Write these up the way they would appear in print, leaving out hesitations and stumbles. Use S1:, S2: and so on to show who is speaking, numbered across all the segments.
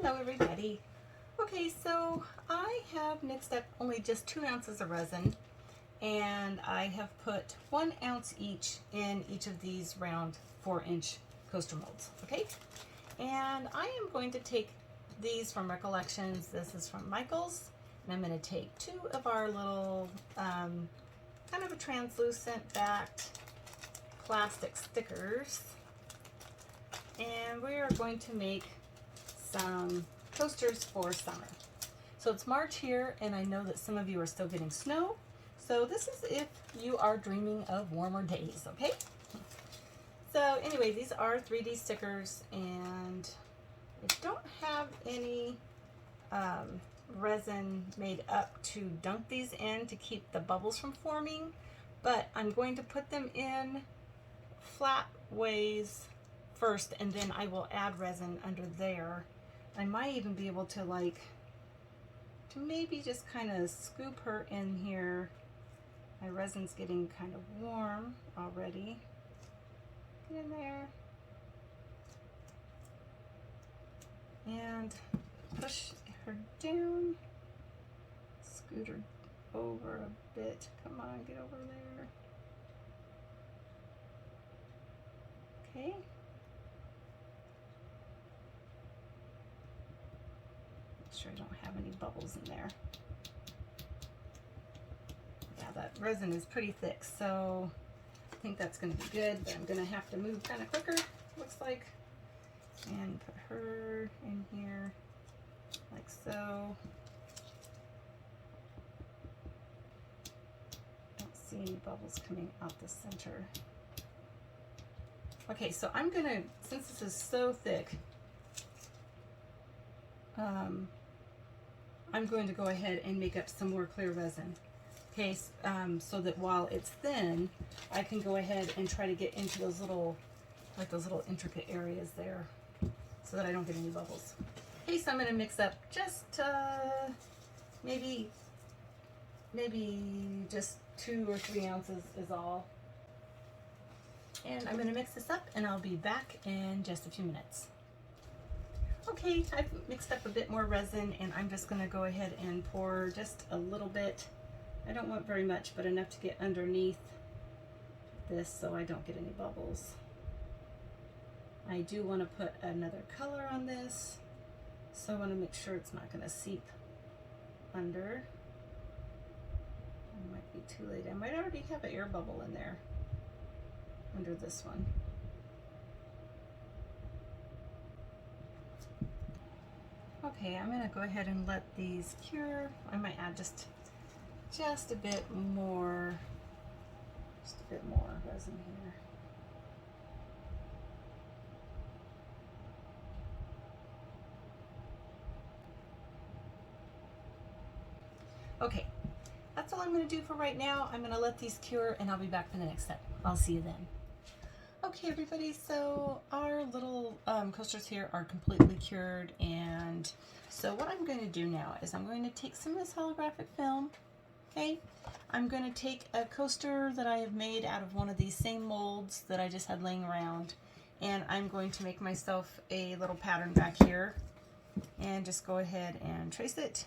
S1: Hello everybody. Okay, so I have mixed up only just 2 ounces of resin, and I have put 1 ounce each in each of these round 4-inch coaster molds. Okay, and I am going to take these from Recollections. This is from Micheal's, and I'm going to take 2 of our little kind of a translucent backed plastic stickers, and we are going to make some coasters for summer. So it's March here, and I know that some of you are still getting snow. So this is if you are dreaming of warmer days, okay? So anyway, these are 3D stickers, and I don't have any resin made up to dunk these in to keep the bubbles from forming, but I'm going to put them in flat ways first, and then I will add resin under there. I might even be able to maybe just kind of scoop her in here. My resin's getting kind of warm already. Get in there. And push her down. Scoot her over a bit. Come on, get over there. Okay. Sure I don't have any bubbles in there. Yeah, that resin is pretty thick, so I think that's going to be good, but I'm going to have to move kind of quicker, looks like, and put her in here like so. Don't see any bubbles coming out the center. Okay, so I'm going to, since this is so thick, I'm going to go ahead and make up some more clear resin. Okay, so that while it's thin, I can go ahead and try to get into those little, those little intricate areas there, so that I don't get any bubbles. Okay, so I'm going to mix up just maybe just 2 or 3 ounces is all. And I'm going to mix this up, and I'll be back in just a few minutes. Okay, I've mixed up a bit more resin, and I'm just going to go ahead and pour just a little bit. I don't want very much, but enough to get underneath this so I don't get any bubbles. I do want to put another color on this, so I want to make sure it's not going to seep under. It might be too late. I might already have an air bubble in there under this one. Okay, I'm going to go ahead and let these cure. I might add just a bit more, resin here. Okay, that's all I'm going to do for right now. I'm going to let these cure, and I'll be back for the next step. I'll see you then. Okay everybody, so our little coasters here are completely cured, and so what I'm going to do now is I'm going to take some of this holographic film. Okay, I'm going to take a coaster that I have made out of one of these same molds that I just had laying around, and I'm going to make myself a little pattern back here and just go ahead and trace it.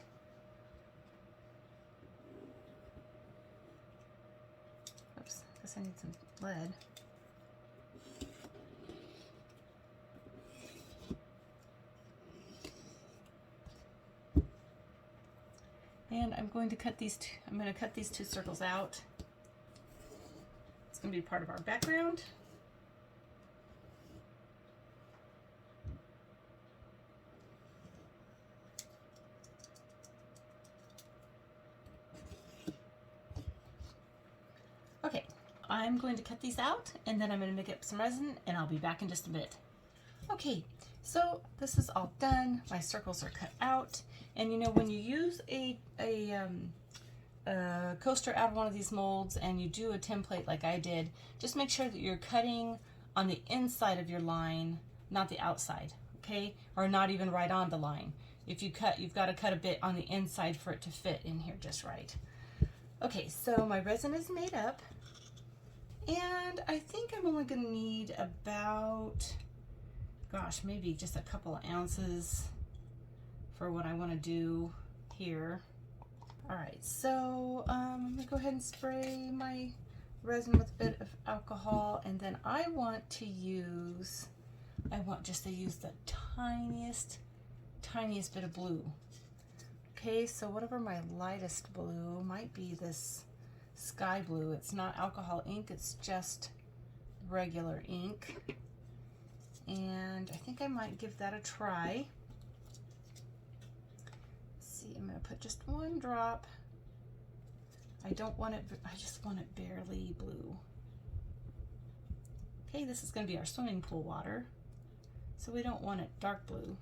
S1: Oops, I guess I need some lead. And I'm going to cut these two circles out. It's going to be part of our background. Okay, I'm going to cut these out, and then I'm going to make up some resin, and I'll be back in just a bit. Okay, so this is all done. My circles are cut out, and you know, when you use a coaster out of one of these molds and you do a template like I did, just make sure that you're cutting on the inside of your line, not the outside, okay? Or not even right on the line. If you cut, you've got to cut a bit on the inside for it to fit in here just right. Okay, so my resin is made up, and I think I'm only going to need about, gosh, maybe just a couple of ounces for what I want to do here. All right, so I'm gonna go ahead and spray my resin with a bit of alcohol, and then I want to use the tiniest bit of blue. Okay, so whatever my lightest blue might be, this sky blue. It's not alcohol ink, it's just regular ink. And I think I might give that a try. Let's see, I'm gonna put just one drop. I don't want it, I just want it barely blue. Okay, this is gonna be our swimming pool water, so we don't want it dark blue.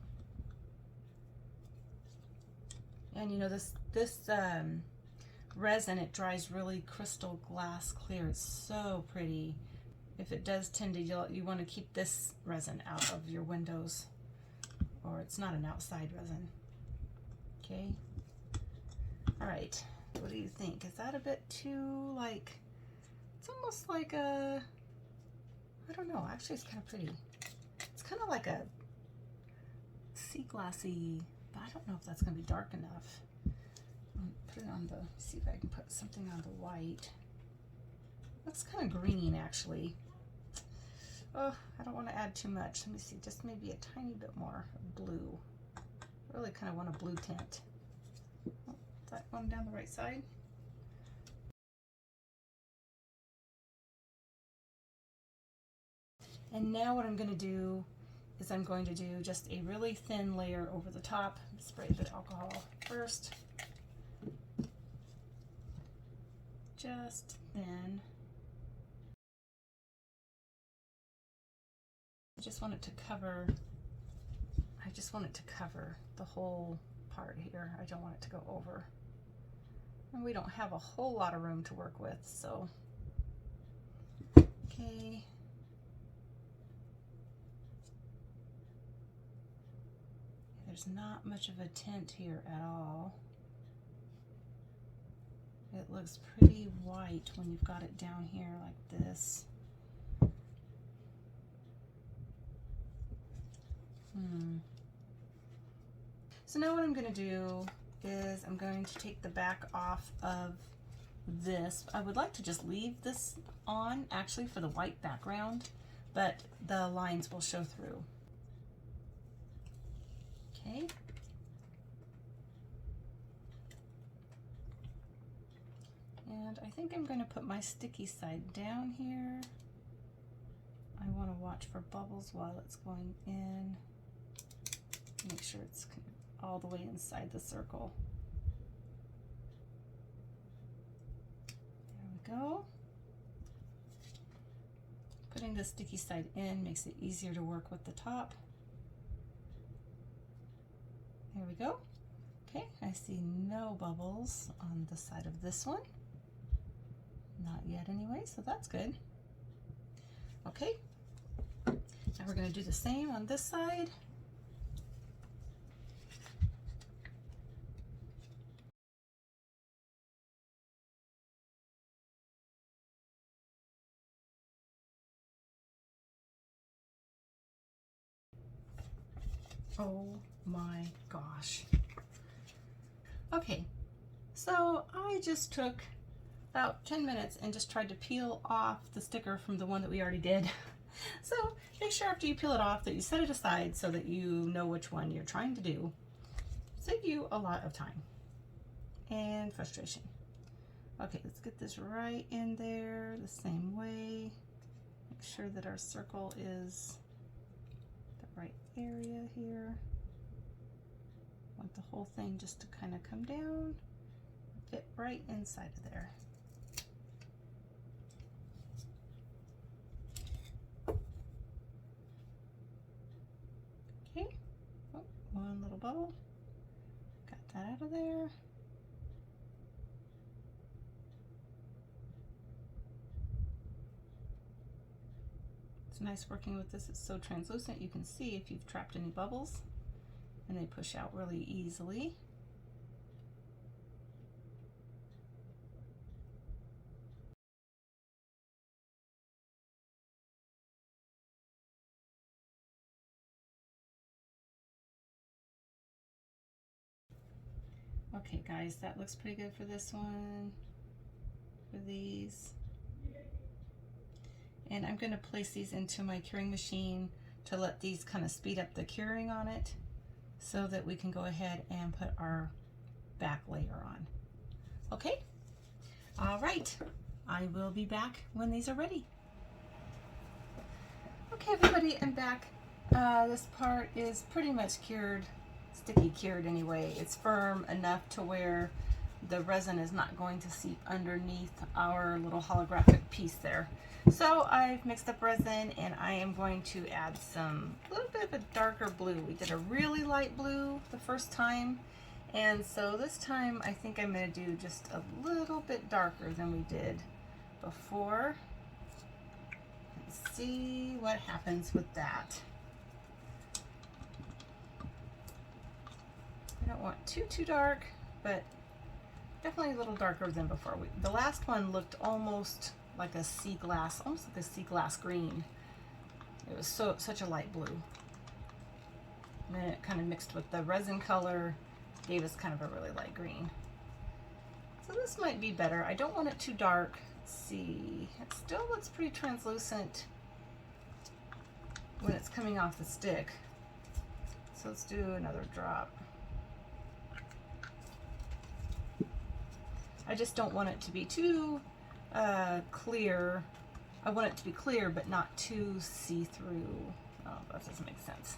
S1: And you know, this resin, it dries really crystal glass clear. It's so pretty. If it does tend to, you want to keep this resin out of your windows, or it's not an outside resin. Okay. All right. What do you think? Is that a bit too, like, it's almost like a, I don't know. Actually, it's kind of pretty. It's kind of like a sea glassy, but I don't know if that's going to be dark enough. Put it on the, see if I can put something on the white. Looks kind of green, actually. Oh, I don't want to add too much. Let me see, just maybe a tiny bit more blue. Really kind of want a blue tint. Oh, that one down the right side. And now what I'm going to do is I'm going to do just a really thin layer over the top. Spray a bit of alcohol first. Just thin. I just want it to cover the whole part here. I don't want it to go over. And we don't have a whole lot of room to work with, so. Okay. There's not much of a tint here at all. It looks pretty white when you've got it down here like this. So now what I'm going to do is I'm going to take the back off of this. I would like to just leave this on actually for the white background, but the lines will show through. Okay. And I think I'm going to put my sticky side down here. I want to watch for bubbles while it's going in. Make sure it's all the way inside the circle. There we go. Putting the sticky side in makes it easier to work with the top. There we go. Okay, I see no bubbles on the side of this one. Not yet anyway, so that's good. Okay, now we're going to do the same on this side. Oh my gosh. Okay, so I just took about 10 minutes and just tried to peel off the sticker from the one that we already did. So make sure after you peel it off that you set it aside so that you know which one you're trying to do. Save you a lot of time and frustration. Okay, let's get this right in there the same way. Make sure that our circle is the right area here. Want the whole thing just to kind of come down, fit right inside of there. Okay, oh, one little bubble. Got that out of there. It's nice working with this. It's so translucent. You can see if you've trapped any bubbles, and they push out really easily. Okay guys, that looks pretty good for this one, for these. And I'm going to place these into my curing machine to let these kind of speed up the curing on it so that we can go ahead and put our back layer on. Okay, all right, I will be back when these are ready. Okay everybody, I'm back. This part is pretty much cured, sticky cured anyway. It's firm enough to where the resin is not going to seep underneath our little holographic piece there. So I've mixed up resin and I am going to add some, a little bit of a darker blue. We did a really light blue the first time, and so this time I think I'm going to do just a little bit darker than we did before. Let's see what happens with that. I don't want too dark, but definitely a little darker than before. The last one looked almost like a sea glass, almost like a sea glass green. It was such a light blue. And then it kind of mixed with the resin color, gave us kind of a really light green. So this might be better. I don't want it too dark. Let's see, it still looks pretty translucent when it's coming off the stick. So let's do another drop. I just don't want it to be too clear. I want it to be clear, but not too see-through. Oh, that doesn't make sense.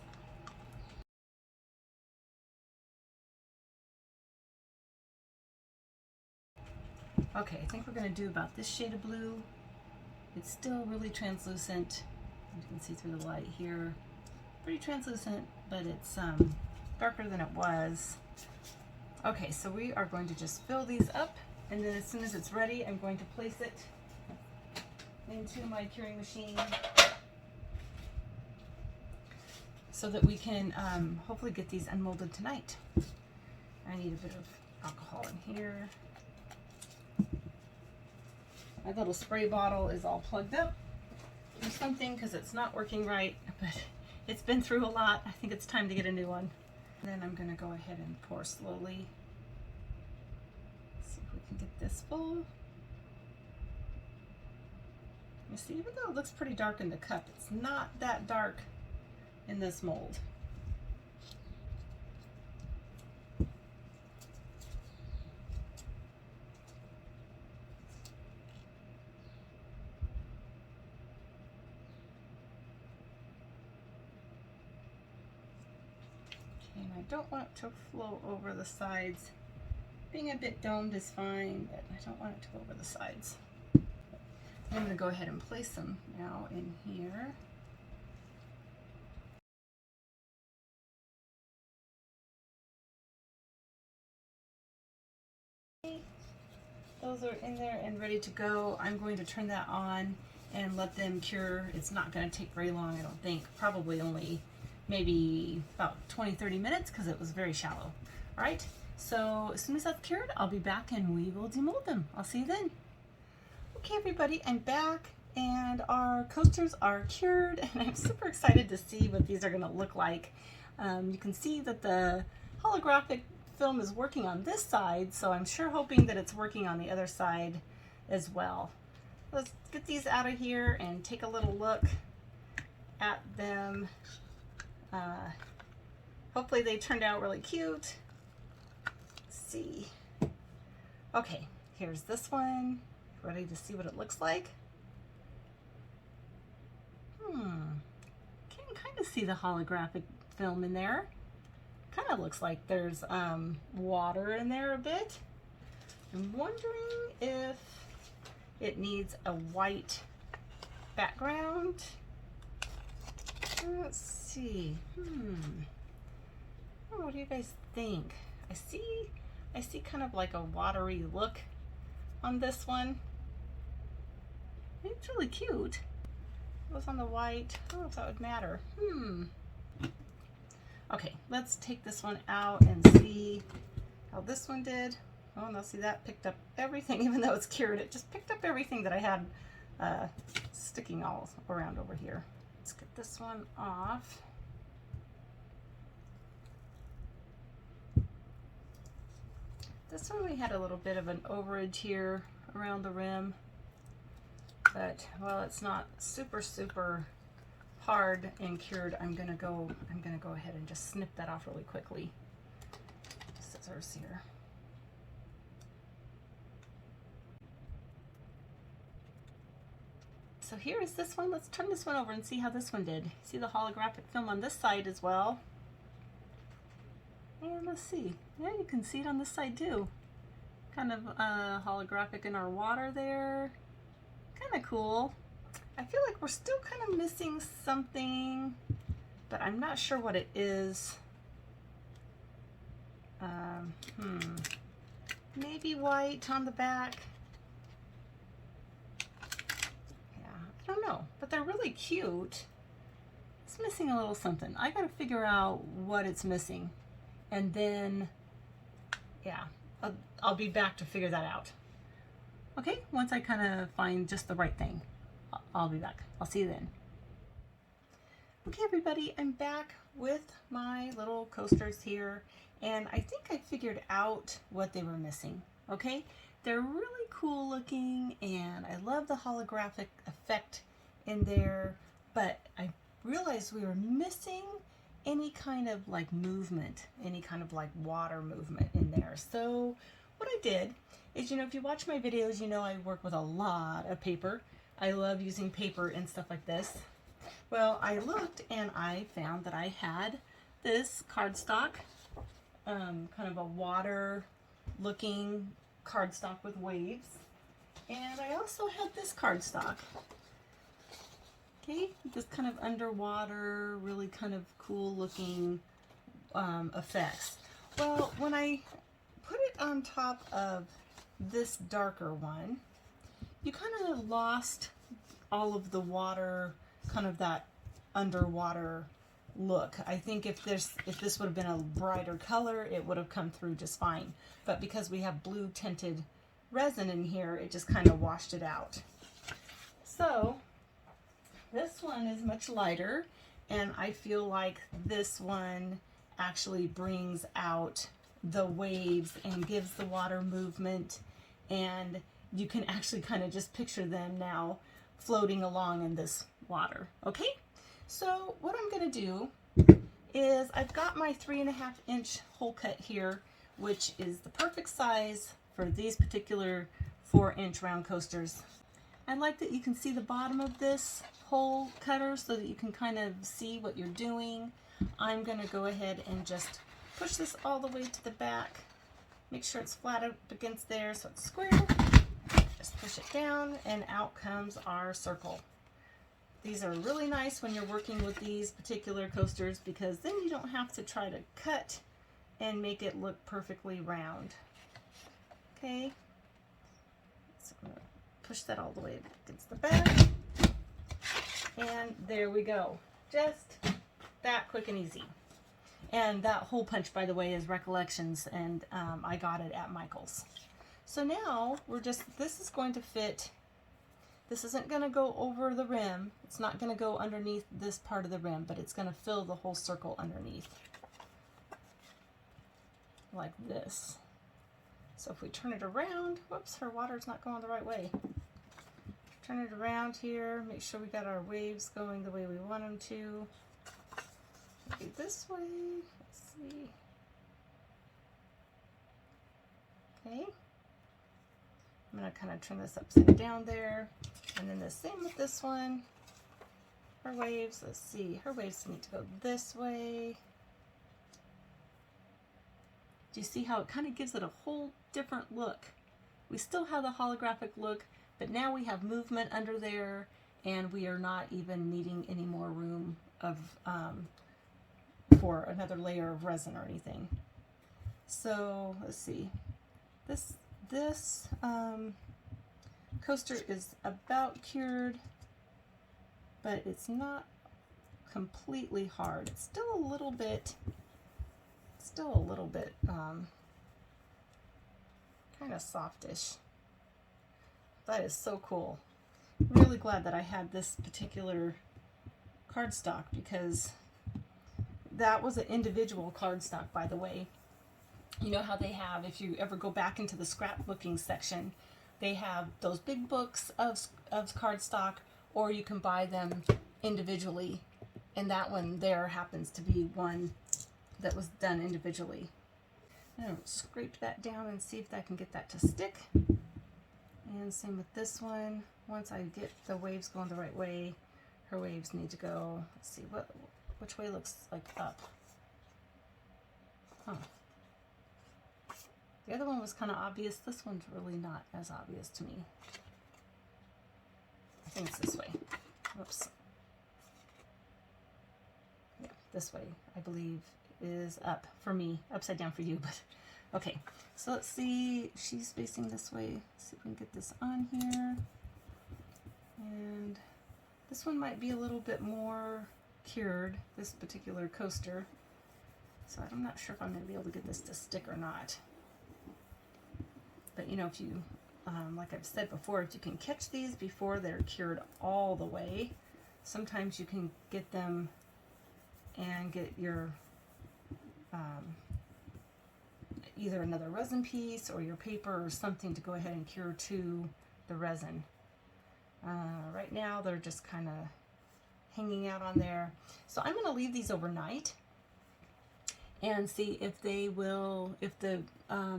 S1: Okay, I think we're going to do about this shade of blue. It's still really translucent. You can see through the light here. Pretty translucent, but it's darker than it was. Okay, so we are going to just fill these up, and then as soon as it's ready, I'm going to place it into my curing machine so that we can hopefully get these unmolded tonight. I need a bit of alcohol in here. My little spray bottle is all plugged up or something because it's not working right, but it's been through a lot. I think it's time to get a new one. And then I'm going to go ahead and pour slowly. See if we can get this full. You see, even though it looks pretty dark in the cup, it's not that dark in this mold. Okay, and I don't want it to flow over the sides. Being a bit domed is fine, but I don't want it to go over the sides. I'm going to go ahead and place them now in here. Those are in there and ready to go. I'm going to turn that on and let them cure. It's not going to take very long, I don't think. Probably only maybe about 20-30 minutes because it was very shallow. All right, so as soon as that's cured, I'll be back and we will demold them. I'll see you then. Okay, everybody, I'm back. And our coasters are cured, and I'm super excited to see what these are going to look like. You can see that the holographic film is working on this side, so I'm sure hoping that it's working on the other side as well. Let's get these out of here and take a little look at them. Hopefully they turned out really cute. Let's see. Okay, here's this one. Ready to see what it looks like? Can kind of see the holographic film in there. Kind of looks like there's water in there a bit. I'm wondering if it needs a white background. Let's see. Oh, what do you guys think? I see kind of like a watery look on this one. It's really cute. Goes on the white. I don't know if that would matter. Okay, let's take this one out and see how this one did. Oh, no, see, that picked up everything, even though it's cured. It just picked up everything that I had sticking all around over here. Let's get this one off. This one we had a little bit of an overage here around the rim, but while it's not super hard and cured, I'm gonna go ahead and just snip that off really quickly. Scissors here. So here is this one. Let's turn this one over and see how this one did. See the holographic film on this side as well. And let's see. Yeah, you can see it on this side too. Kind of holographic in our water there. Kind of cool. I feel like we're still kind of missing something, but I'm not sure what it is. Maybe white on the back. I don't know, but they're really cute. It's missing a little something. I gotta figure out what it's missing, and then yeah, I'll be back to figure that out. Okay, once I kind of find just the right thing, I'll be back. I'll see you then. Okay everybody, I'm back with my little coasters here, and I think I figured out what they were missing. Okay, they're really cool looking, and I love the holographic effect in there, but I realized we were missing any kind of like movement, any kind of like water movement in there. So what I did is, you know, if you watch my videos, you know I work with a lot of paper. I love using paper and stuff like this. Well, I looked and I found that I had this cardstock, kind of a water looking cardstock with waves, and I also had this cardstock. Okay, this kind of underwater, really kind of cool looking effects. Well, when I put it on top of this darker one, you kind of lost all of the water, kind of that underwater look. I think if this would have been a brighter color, it would have come through just fine. But because we have blue tinted resin in here, it just kind of washed it out. So this one is much lighter, and I feel like this one actually brings out the waves and gives the water movement, and you can actually kind of just picture them now floating along in this water. Okay, so what I'm going to do is I've got my 3.5-inch hole cut here, which is the perfect size for these particular 4-inch round coasters. I like that you can see the bottom of this hole cutter so that you can kind of see what you're doing. I'm going to go ahead and just push this all the way to the back. Make sure it's flat up against there so it's square. Just push it down and out comes our circle. These are really nice when you're working with these particular coasters, because then you don't have to try to cut and make it look perfectly round. Okay, so I'm going to push that all the way against the back, and there we go. Just that quick and easy. And that hole punch, by the way, is Recollections, and I got it at Micheal's. So now this is going to fit. This isn't going to go over the rim. It's not going to go underneath this part of the rim, but it's going to fill the whole circle underneath. Like this. So if we turn it around, whoops, her water's not going the right way. Turn it around here, make sure we got our waves going the way we want them to. Maybe this way, let's see. Okay. I'm going to kind of turn this upside down there. And then the same with this one. Her waves, let's see, her waves need to go this way. Do you see how it kind of gives it a whole different look? We still have the holographic look, but now we have movement under there, and we are not even needing any more room of for another layer of resin or anything. So let's see. This coaster is about cured, but it's not completely hard. It's still a little bit kind of softish. That is so cool. I'm really glad that I had this particular cardstock, because that was an individual cardstock, by the way. You know how they have, if you ever go back into the scrapbooking section, they have those big books of cardstock, or you can buy them individually. And that one there happens to be one that was done individually. I'm going to scrape that down and see if I can get that to stick. And same with this one. Once I get the waves going the right way, her waves need to go, let's see, which way looks like up? Huh. The other one was kind of obvious. This one's really not as obvious to me. I think it's this way. Whoops. Yeah, this way, I believe, is up for me. Upside down for you, but okay. So let's see. She's facing this way. Let's see if we can get this on here. And this one might be a little bit more cured, this particular coaster. So I'm not sure if I'm going to be able to get this to stick or not. But you know, if you, like I've said before, if you can catch these before they're cured all the way, sometimes you can get them and get your either another resin piece or your paper or something to go ahead and cure to the resin. Right now they're just kind of hanging out on there. So I'm going to leave these overnight and see if they will, if the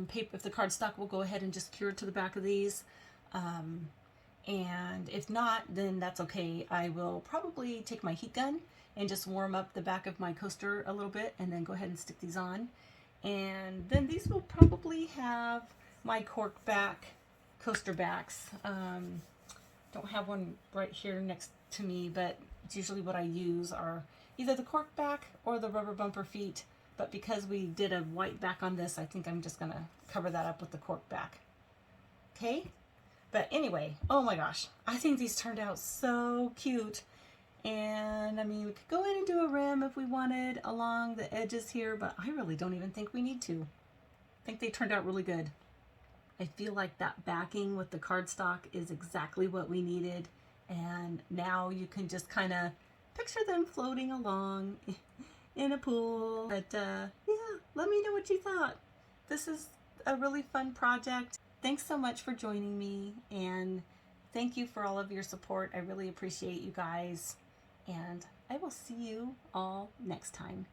S1: paper, if the cardstock will go ahead and just cure to the back of these. And if not, then that's okay. I will probably take my heat gun and just warm up the back of my coaster a little bit and then go ahead and stick these on. And then these will probably have my cork back coaster backs. Don't have one right here next to me, but it's usually what I use are either the cork back or the rubber bumper feet. But because we did a white back on this, I think I'm just gonna cover that up with the cork back. Okay? But anyway, oh my gosh, I think these turned out so cute. And I mean, we could go in and do a rim if we wanted along the edges here, but I really don't even think we need to. I think they turned out really good. I feel like that backing with the cardstock is exactly what we needed. And now you can just kind of picture them floating along in a pool. But yeah, let me know what you thought. This is a really fun project. Thanks so much for joining me, and thank you for all of your support. I really appreciate you guys, and I will see you all next time.